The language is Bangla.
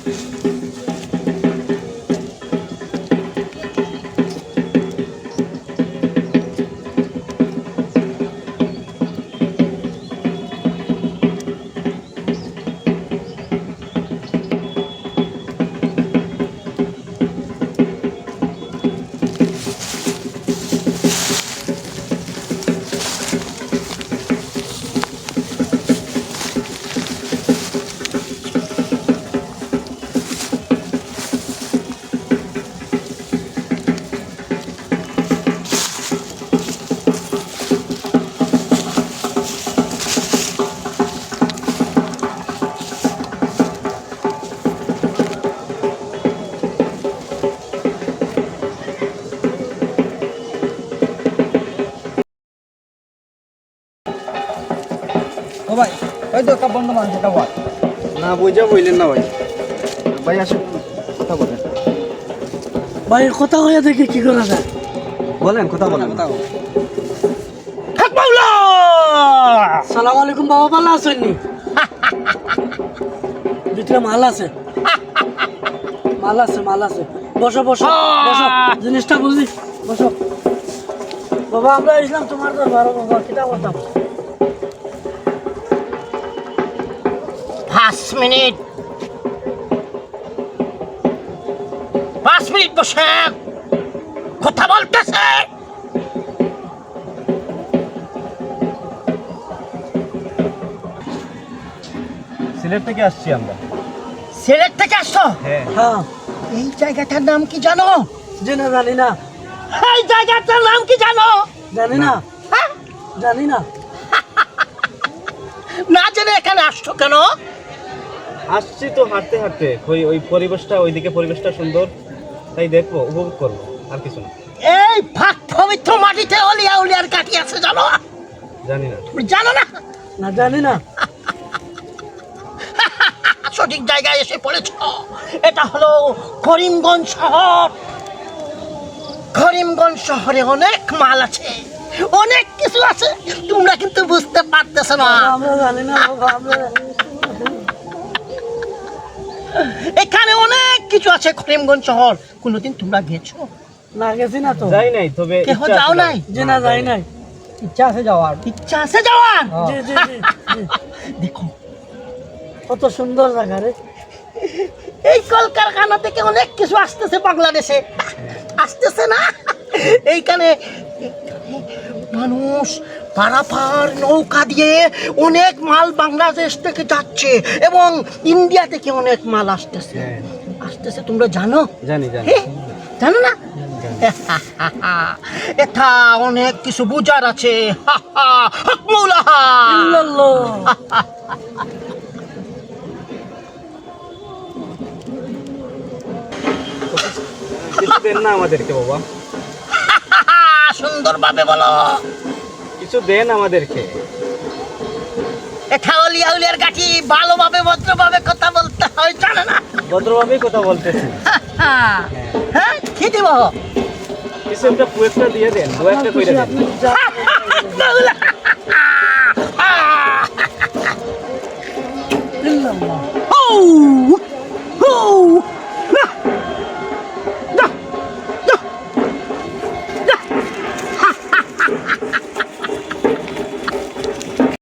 ও ভাই ওই তো কাপ বন্ধ মানুষ এটা বল না বুঝা বললেন না ভাই। ভাই আসুন কথা বলেন। ভাই কথা হয়ে দেখি কি করা যায়। বলেন কথা বলেন। সালাম আলাইকুম বাবা, ভালো আছেন নি? ভিতরে মাল আছে, মাল আছে, মাল আছে। বসো বসো বসো, জিনিসটা বুঝলি, বসো। বাবা আমরা ইসলাম তোমার দরবার, বাবা কিটা করতাম। 5 মিনিট বসে কথা বলতেছে। সিলেট থেকে আসছি আমরা। সিলেট থেকে আসছো? হ্যাঁ। হ্যাঁ এই জায়গাটার নাম কি জানো? জেনে জানি না। এই জায়গাটার নাম কি জানো? জানি না। হ্যাঁ? জানি না। না জেনে এখানে আসছো কেন? আসছি তো হাঁটতে হাঁটতে, ওই পরিবেশটা, ওইদিকে পরিবেশটা সুন্দর, তাই দেখবো, উপভোগ করবো, আর কিছু না। এই ফাঁক পবিত্র মাটিতে অলিয়া উলিয়ার কাঠি আছে জানো? জানি না। তুমি জানো না? না জানি না। সঠিক জায়গায় এসে পড়েছ। এটা হলো করিমগঞ্জ শহর। করিমগঞ্জ শহরে অনেক মাল আছে, অনেক কিছু আছে, তোমরা কিন্তু বুঝতে পারতেছো না। আমরা জানি না বাবা, আমরা এখানে অনেক কিছু আছে করিমগঞ্জ শহর। কোনোদিন তোমরা গেছো? না গেছি না তো। যাই নাই, তবে কেহ ইচ্ছা যাও আছে নাই? যে না যাই নাই। ইচ্ছা আছে যাওয়ার ইচ্ছা আছে যাওয়ার? জি জি জি জি। দেখো কত সুন্দর জায়গা রে। এই কলকারখানা থেকে অনেক কিছু আসতেছে বাংলাদেশে, আসতেছে না? এইখানে মানুষ পারাপার নৌকা দিয়ে অনেক মাল বাংলাদেশ থেকে যাচ্ছে এবং ইন্ডিয়া থেকে অনেক মাল আসতেছে। হ্যাঁ। আসতেছে, তোমরা জানো? জানি জানি। হে? জানো না? এটা অনেক কিছু বুঝার আছে। ইল্লাল্লাহ। কিছু দেন না আমাদেরকে বাবা, সুন্দরভাবে বলো। কিছু দেন আমাদেরকে। এটা অলিয়া উলিয়ার কাঠি, ভালোভাবে ভদ্রভাবে কথা বলতে হয়, জানে না? ভদ্রভাবেই কথা বলতেছি। হ্যাঁ, কি দিব? কিছু একটা দিয়ে দেন, দু একটা করে দেন। আপনি যা